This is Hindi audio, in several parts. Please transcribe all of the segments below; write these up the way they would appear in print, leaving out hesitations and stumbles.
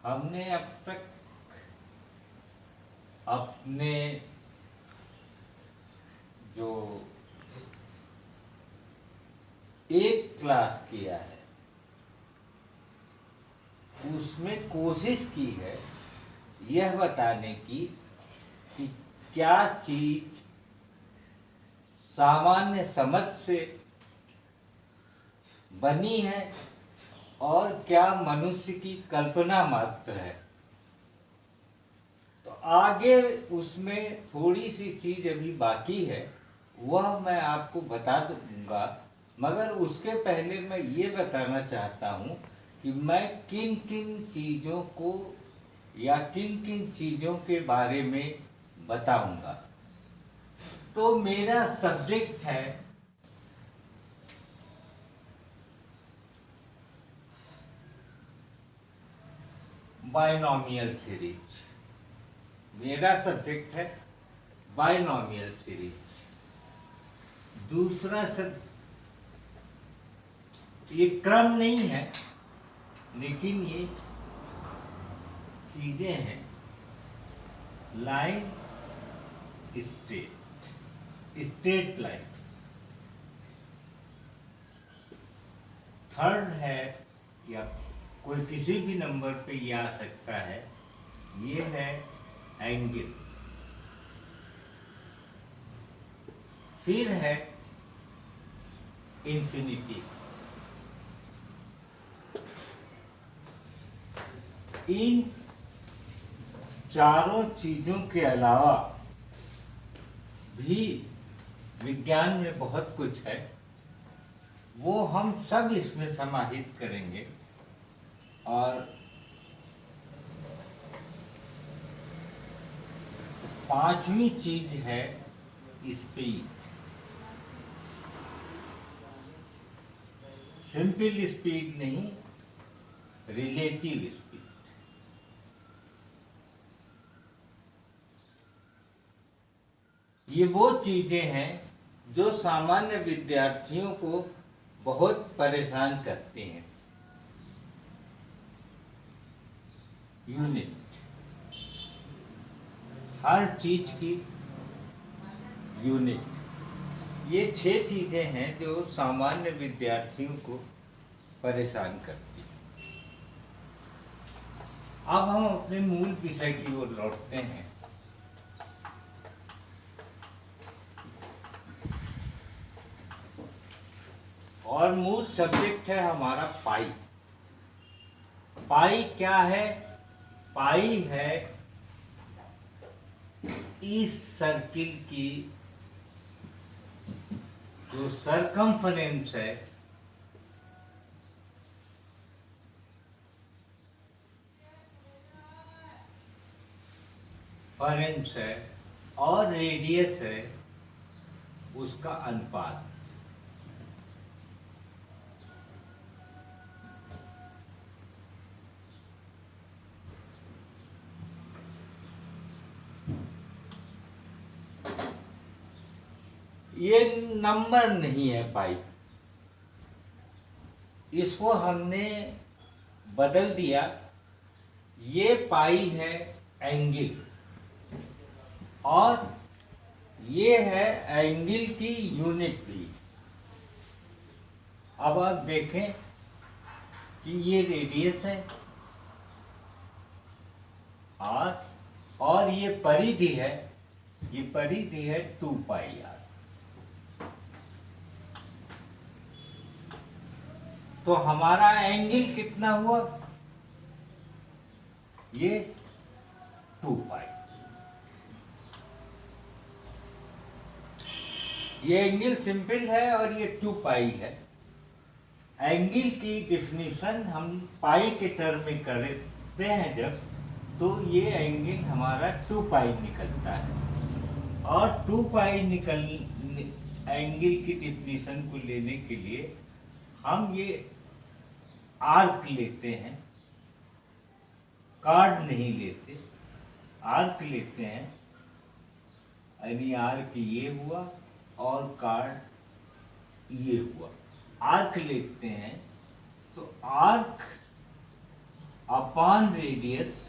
हमने अब तक अपने जो एक क्लास किया है उसमें कोशिश की है यह बताने की कि क्या चीज सामान्य समझ से बनी है और क्या मनुष्य की कल्पना मात्र है। तो आगे उसमें थोड़ी सी चीज अभी बाकी है, वह मैं आपको बता दूंगा, मगर उसके पहले मैं ये बताना चाहता हूँ कि मैं किन किन चीज़ों को या किन किन चीज़ों के बारे में बताऊंगा। तो मेरा सब्जेक्ट है बायनॉमियल सीरीज। मेरा सब्जेक्ट है बायनॉमियल सीरीज। दूसरा सब ये क्रम नहीं है, लेकिन ये चीजें हैं। Line, straight line. थर्ड है, या कोई किसी भी नंबर पे ये आ सकता है, ये है एंगल। फिर है इंफिनिटी। इन चारों चीजों के अलावा भी विज्ञान में बहुत कुछ है, वो हम सब इसमें समाहित करेंगे। और पांचवी चीज है स्पीड। सिंपल स्पीड नहीं, रिलेटिव स्पीड। ये वो चीजें हैं जो सामान्य विद्यार्थियों को बहुत परेशान करती हैं। यूनिट, हर चीज की यूनिट, ये 6 चीजें हैं जो सामान्य विद्यार्थियों को परेशान करती हैं। अब हम अपने मूल विषय की ओर लौटते हैं। और मूल सब्जेक्ट है हमारा पाई। पाई क्या है? पाई है इस सर्किल की जो सरकमफ्रेंस है, फरेंस है और रेडियस है, उसका अनुपात। ये नंबर नहीं है पाई, इसको हमने बदल दिया। ये पाई है एंगल, और ये है एंगल की यूनिट भी। अब आप देखें कि ये रेडियस है और ये परिधि है, ये परिधि है 2 पाई आर। तो हमारा एंगल कितना हुआ? ये 2 पाई। ये एंगल सिंपल है और ये 2 पाई है। एंगल की डिफिनीशन हम पाई के टर्म में करते हैं जब, तो ये एंगल हमारा 2 पाई निकलता है। और 2 पाई एंगल की डिफिनीशन को लेने के लिए हम ये आर्क लेते हैं, कार्ड नहीं लेते, आर्क लेते हैं। यानी आर्क ये हुआ और कार्ड ये हुआ। आर्क लेते हैं तो आर्क अपॉन रेडियस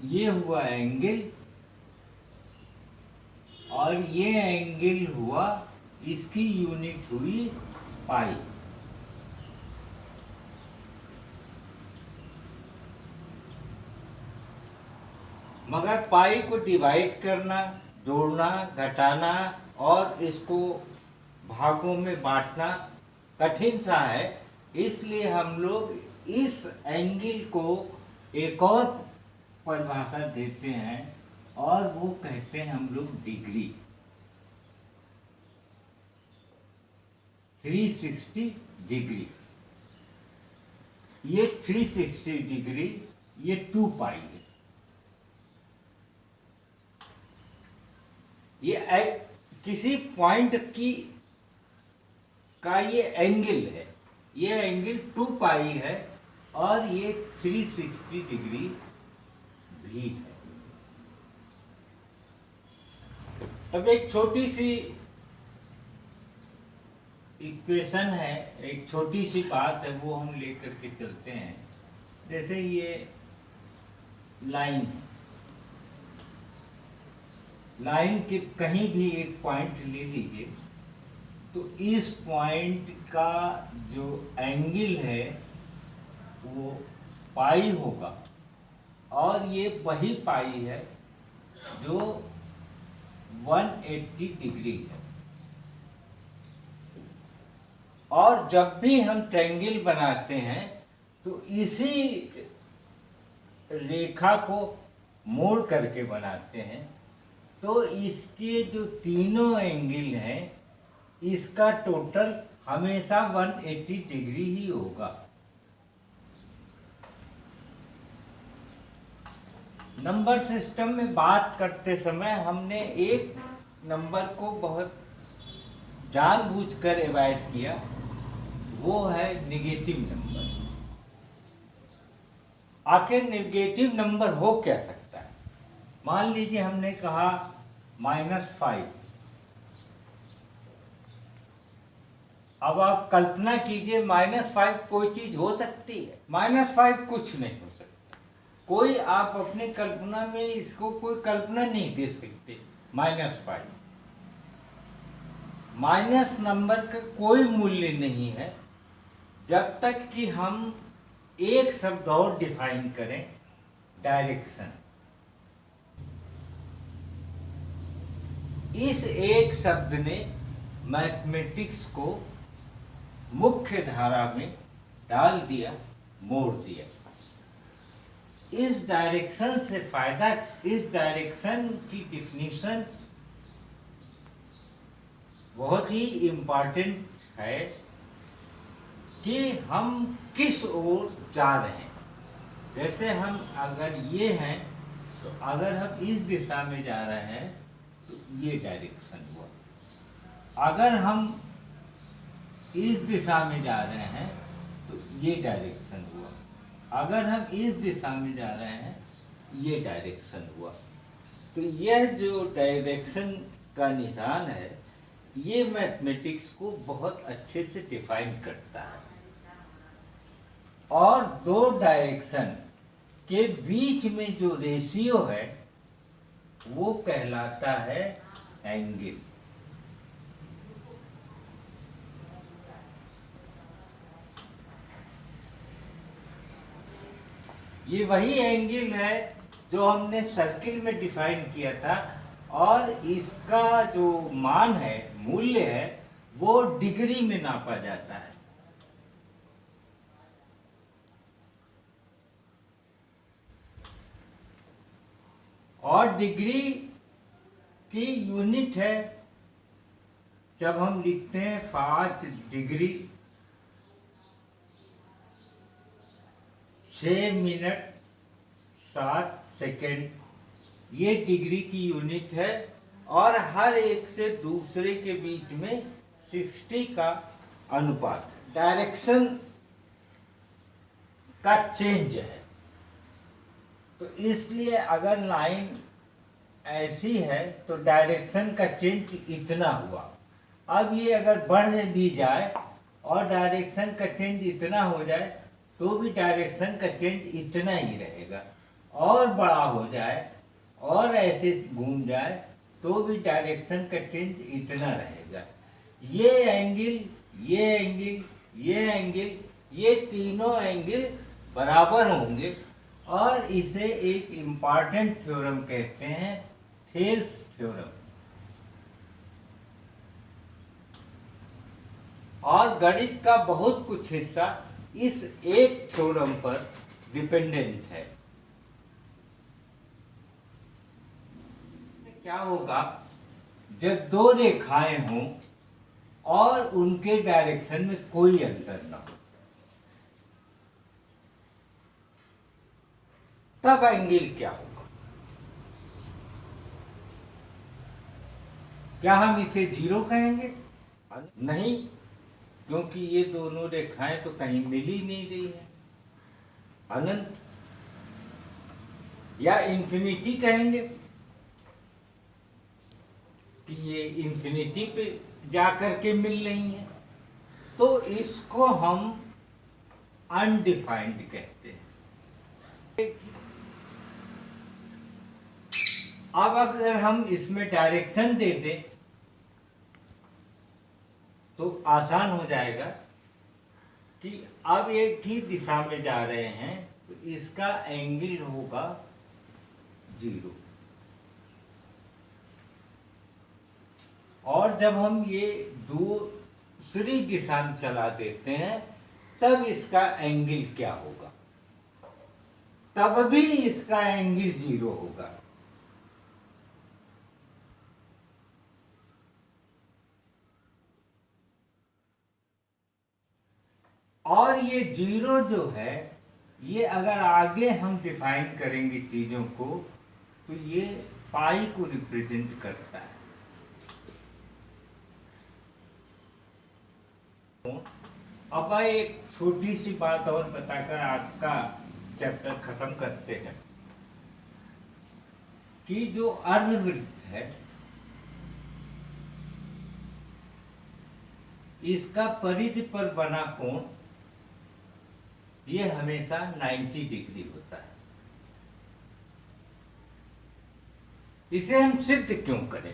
ये हुआ एंगल, और ये एंगल हुआ, इसकी यूनिट हुई पाई। मगर पाई को डिवाइड करना, जोड़ना, घटाना और इसको भागों में बांटना कठिन सा है। इसलिए हम लोग इस एंगल को एक और परिभाषा देते हैं और वो कहते हैं हम लोग डिग्री, 360 डिग्री। ये 360 डिग्री ये 2 पाई है। ये किसी पॉइंट की का ये एंगल है, ये एंगल 2 पाई है और ये 360 डिग्री भी है। अब एक छोटी सी इक्वेशन है, एक छोटी सी बात है, वो हम लेकर के चलते हैं। जैसे ये लाइन है, लाइन के कहीं भी एक पॉइंट ले लीजिए, तो इस पॉइंट का जो एंगल है वो पाई होगा, और ये वही पाई है जो 180 डिग्री है। और जब भी हम ट्रायंगल बनाते हैं तो इसी रेखा को मोड़ करके बनाते हैं, तो इसके जो तीनों एंगल हैं इसका टोटल हमेशा 180 डिग्री ही होगा। नंबर सिस्टम में बात करते समय हमने एक नंबर को बहुत जानबूझकर अवॉइड किया, वो है नेगेटिव नंबर। आखिर नेगेटिव नंबर हो क्या सकता है? मान लीजिए हमने कहा -5। अब आप कल्पना कीजिए -5 कोई चीज हो सकती है? -5 कुछ नहीं हो सकता। कोई आप अपनी कल्पना में इसको कोई कल्पना नहीं दे सकते। -5 माइनस नंबर का कोई मूल्य नहीं है जब तक कि हम एक शब्द और डिफाइन करें, डायरेक्शन। इस एक शब्द ने मैथमेटिक्स को मुख्य धारा में डाल दिया, मोड़ दिया। इस डायरेक्शन से फायदा, इस डायरेक्शन की डिफिनीशन बहुत ही इम्पोर्टेंट है कि हम किस ओर जा रहे हैं। जैसे हम अगर ये हैं तो अगर हम इस दिशा में जा रहे हैं तो ये डायरेक्शन हुआ। अगर हम इस दिशा में जा रहे हैं तो ये डायरेक्शन हुआ। अगर हम इस दिशा में जा रहे हैं ये डायरेक्शन हुआ। तो यह जो डायरेक्शन का निशान है ये मैथमेटिक्स को बहुत अच्छे से डिफाइन करता है। और दो डायरेक्शन के बीच में जो रेशियो है वो कहलाता है एंगल। ये वही एंगल है जो हमने सर्किल में डिफाइन किया था, और इसका जो मान है, मूल्य है, वो डिग्री में नापा जाता है। और डिग्री की यूनिट है, जब हम लिखते हैं 5 डिग्री 6 मिनट 7 सेकेंड, ये डिग्री की यूनिट है। और हर एक से दूसरे के बीच में 60 का अनुपात, डायरेक्शन का चेंज है। तो इसलिए अगर लाइन ऐसी है तो डायरेक्शन का चेंज इतना हुआ। अब ये अगर बढ़ भी जाए और डायरेक्शन का चेंज इतना हो जाए तो भी डायरेक्शन का चेंज इतना ही रहेगा, और बड़ा हो जाए और ऐसे घूम जाए तो भी डायरेक्शन का चेंज इतना रहेगा। ये एंगल, ये एंगल, ये एंगल, ये तीनों एंगल बराबर होंगे और इसे एक इम्पॉर्टेंट थ्योरम कहते हैं, थेल्स थ्योरम। और गणित का बहुत कुछ हिस्सा इस एक थ्योरम पर डिपेंडेंट है। क्या होगा जब दो रेखाएं हों और उनके डायरेक्शन में कोई अंतर ना हो, तब एंगल क्या होगा? क्या हम इसे जीरो कहेंगे? नहीं, क्योंकि ये दोनों रेखाएं तो कहीं मिल ही नहीं रही है, अनंत। या इन्फिनिटी कहेंगे कि ये इन्फिनिटी पे जाकर के मिल रही है, तो इसको हम अनडिफाइंड कहते हैं। अब अगर हम इसमें डायरेक्शन दे दें तो आसान हो जाएगा कि अब एक ही दिशा में जा रहे हैं तो इसका एंगल होगा जीरो। और जब हम ये दूसरी दिशा में चला देते हैं तब इसका एंगल क्या होगा? तब भी इसका एंगल जीरो होगा। और ये जीरो जो है, ये अगर आगे हम डिफाइन करेंगे चीजों को तो ये पाई को रिप्रेजेंट करता है। अब एक छोटी सी बात और बताकर आज का चैप्टर खत्म करते हैं कि जो अर्धवृत्त है इसका परिधि पर बना कोण ये हमेशा 90 डिग्री होता है। इसे हम सिद्ध क्यों करें?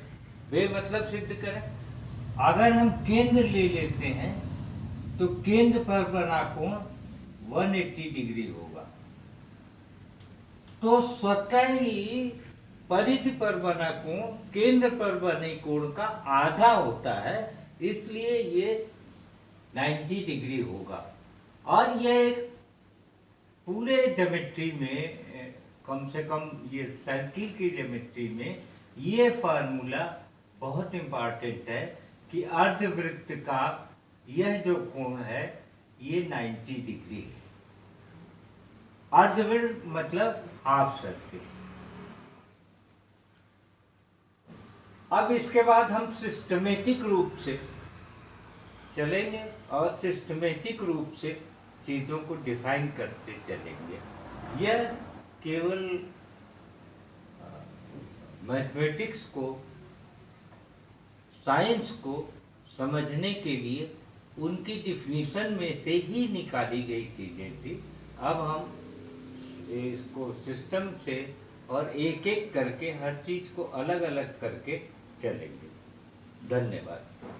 वे मतलब सिद्ध करें, अगर हम केंद्र ले लेते हैं तो केंद्र पर बना कोण 180 डिग्री होगा, तो स्वतः ही परिधि पर बना कोण केंद्र पर बने कोण का आधा होता है, इसलिए ये 90 डिग्री होगा। और यह एक पूरे ज्योमेट्री में, कम से कम ये सर्किल की ज्योमेट्री में ये फार्मूला बहुत इम्पॉर्टेंट है कि अर्धवृत्त का यह जो कोण है ये 90 डिग्री है। अर्धवृत्त मतलब हाफ सर्किल। अब इसके बाद हम सिस्टमेटिक रूप से चलेंगे और सिस्टमेटिक रूप से चीज़ों को डिफाइन करते चलेंगे। यह केवल मैथमेटिक्स को, साइंस को समझने के लिए उनकी डिफिनीशन में से ही निकाली गई चीज़ें थी। अब हम इसको सिस्टम से और एक एक करके हर चीज़ को अलग अलग करके चलेंगे। धन्यवाद।